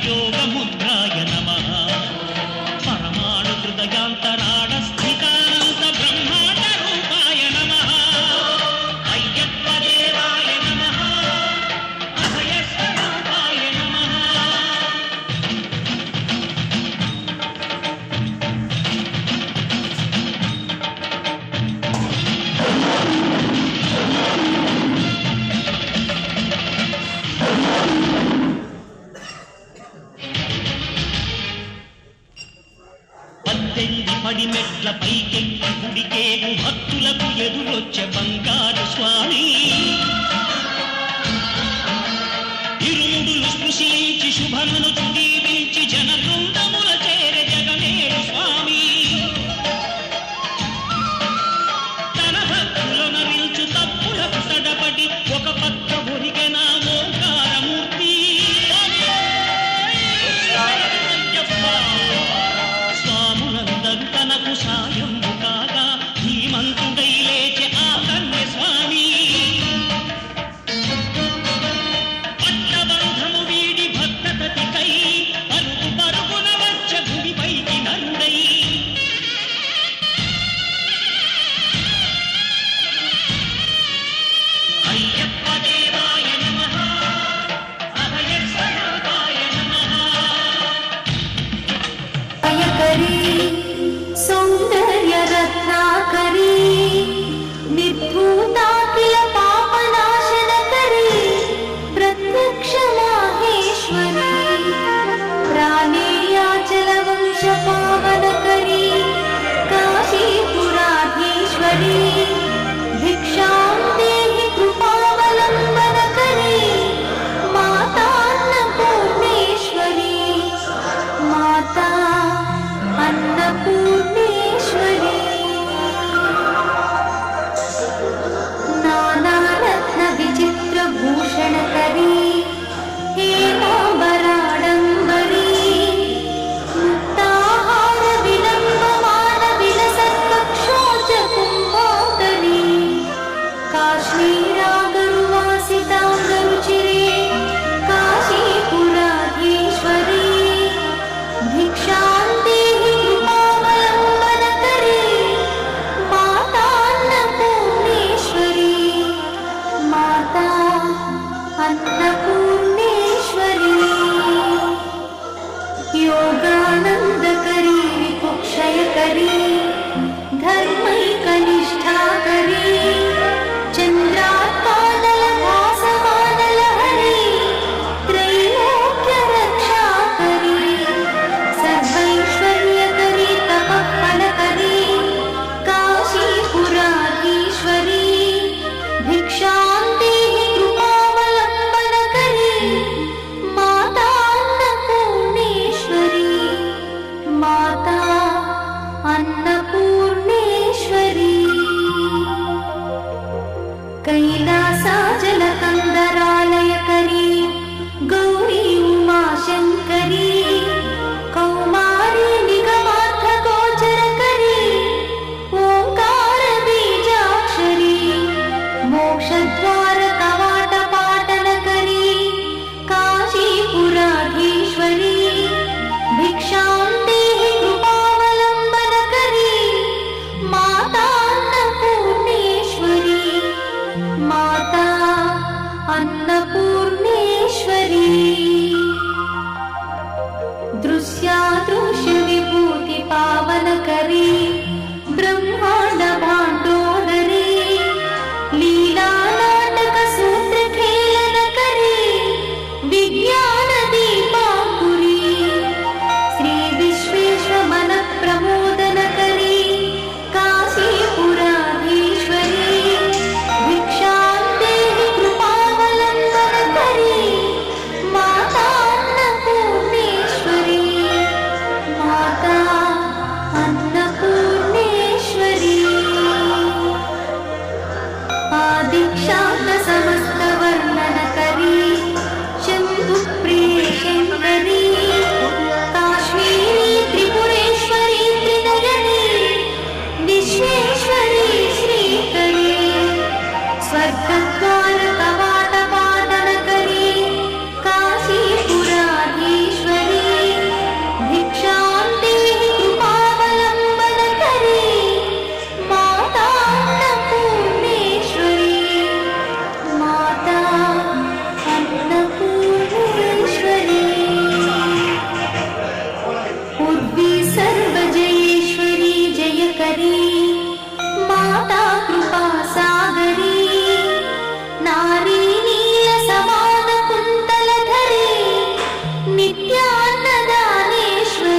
हठयोगमुद्राय नमः परमाणु हृदयांतराळ स्थितानंद ब्रह्माण्डरूपाय नमः अय्यप्पदेवाय नमः अभयस्वरूपाय नमः పద్దెనిమిది పడి మెట్ల పైకెక్కి గుడికేగు భక్తులకు ఎదురొచ్చే బంగారు స్వామి ఇరుముడులు స్పృశించి శుభమును దీవించి జన బృందముల చేరే జగమేడు స్వామి తన భక్తులను నిల్చు తప్పులకు తడపడి ఒక పక్క ఒరిగెన ఓంకారమూర్తి స్వాములందరూ తనకు సాయము కాగా ధీమంతుడై లేచే ఆ కన్య స్వామి పట్టబంధము వీడి భక్తతతికై పరుగు పరుగున వచ్చ భూమిపైకి నరుడై అయ్యప్ప దేవాయ నమః అభయస్వరూపాయ నమః అయకరీ సౌందర్య రత్నాకరీ నిర్భూతాఖిల పాపనాశనకరీ ప్రత్యక్ష మాహేశ్వరీ ప్రాణేయాచల వంశ పావనకరీ కాశీపురాధీశ్వరీ భిక్షాం దేహి కృపావలంబనకరీ మాతాన్నపూర్ణేశ్వరీ మాతా अन्नपूर्णेश्वरी नानारत्न विचित्र भूषणकरी हेमाम्बराडम्बरी मुक्ताहार विलम्बमान विलसत्कक्षोज कुम्भोदरी काश्मीरागरुवासिताङ्गरुचिरे काशीपुराधीश्वरी भिक्षां देहि कृपावलम्बनकरी मातान्नपूर्णेश्वरी माता अन्नपूर्णेश्वरी योगानन्दकरी विपुक्षयकरी धर्मैकनिष्ठाकरी चन्द्रात्पादलभासमानलहरी त्रैलोक्यरक्षाकरी सर्वैश्वर्यकरी तपःफलकरी काशीपुराधीश्वरी भिक्षां देहि कृपावलम्बनकरी मातान्नपूर्णेश्वरी माता अन्न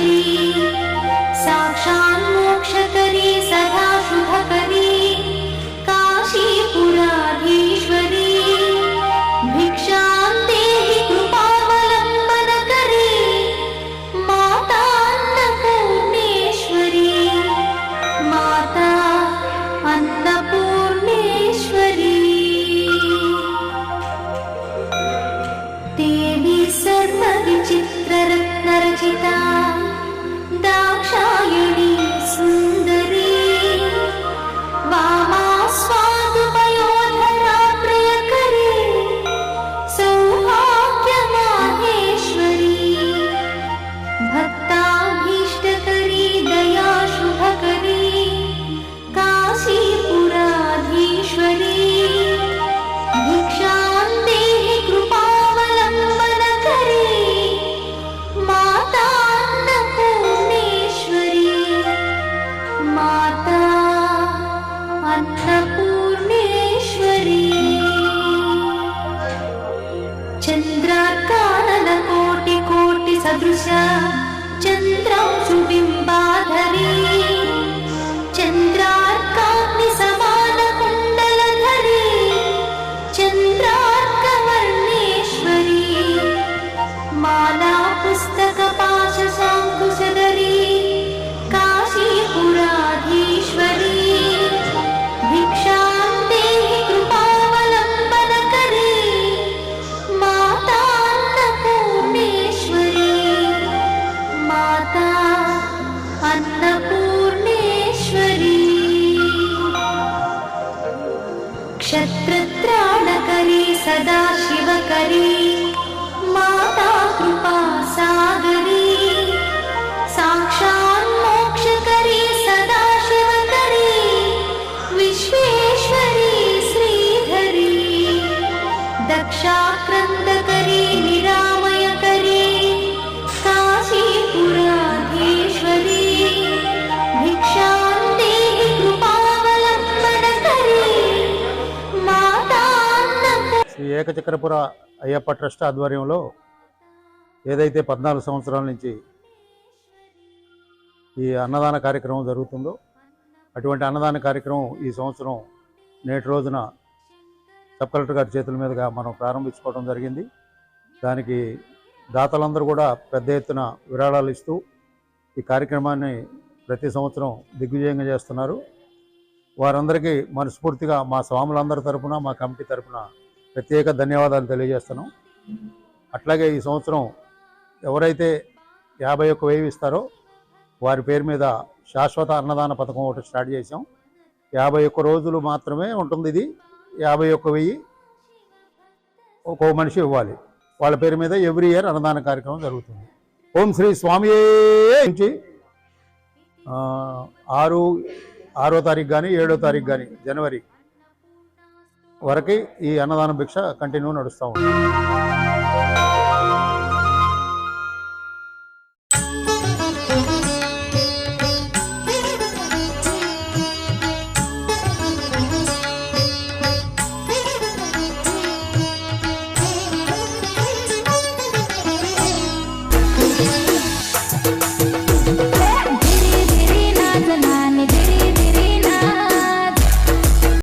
काशीश्वरी साक्षान्मोक्षकरी सदा शुभकरी काशीपुराधीश्वरी भिक्षां देहि कृपावलम्बनकरी माता अन्नपूर्णेश्वरी माता अन्नपूर्णेश्वरी देवी सर्वविचित्ररत्नरचिता दाक्षायणी सुन्दरी वामा स्वादुपयोधरा प्रियकरी सौभाग्यमाहेश्वरी भक्ताभीष्टकरी दया शुभकरी काशीपुराधीश्वरी भिक्षां देहि कृपावलम्बनकरी माता अन्नपूर्णेश्वरी माता अन्नपूर्णेश्वरी चन्द्रार्काननकोटि सदृश चन्द्रांशुबिम्बाधरी चन्द्रार्काग्निसमानकुण्डलधरी चन्द्रार्कवर्णेश्वरी माला पुस्तकपाशशाङ्कुशधरी काशीपुराधीश्वरी भिक्षां देहि कृपावलम्बनकरी माता अन्नपूर्णेश्वरी माता अन्नपूर्णेश्वरी क्षत्रत्राणकरी सदा शिवकरी माता कृपा सागरी साक्षान्मोक्षकरी सदा शिवकरी विश्वेश्वरी श्रीधरी दक्षाक्रन्दकरी निरामयकरी काशीपुराधीश्वरी भिक्षां देहि कृपावलम्बनकरी माता శ్రీ ఏకచక్రపుర అయ్యప్ప ట్రస్ట్ ఆధ్వర్యంలో ఏదైతే 14 సంవత్సరాల నుంచి ఈ అన్నదాన కార్యక్రమం జరుగుతుందో అటువంటి అన్నదాన కార్యక్రమం ఈ సంవత్సరం నేటి రోజున సబ్ కలెక్టర్ గారి చేతుల మీదుగా మనం ప్రారంభించుకోవడం జరిగింది. దానికి దాతలందరూ కూడా పెద్ద ఎత్తున విరాళాలు ఇస్తూ ఈ కార్యక్రమాన్ని ప్రతి సంవత్సరం దిగ్విజయంగా చేస్తున్నారు. వారందరికీ మనస్ఫూర్తిగా మా స్వాములందరి తరపున మా కమిటీ తరపున ప్రత్యేక ధన్యవాదాలు తెలియజేస్తున్నాం. అట్లాగే ఈ సంవత్సరం ఎవరైతే 51,000 ఇస్తారో వారి పేరు మీద శాశ్వత అన్నదాన పథకం ఒకటి స్టార్ట్ చేసాం. 51 రోజులు మాత్రమే ఉంటుంది. ఇది 51,000 ఒక్కో మనిషి ఇవ్వాలి. వాళ్ళ పేరు మీద ఎవ్రీ ఇయర్ అన్నదాన కార్యక్రమం జరుగుతుంది. ఓం శ్రీ స్వామి నుంచి 6వ తారీఖు కానీ 7వ తారీఖు కానీ జనవరి వరకు ఈ అన్నదాన భిక్ష కంటిన్యూ నడుస్తూ ఉంటుంది.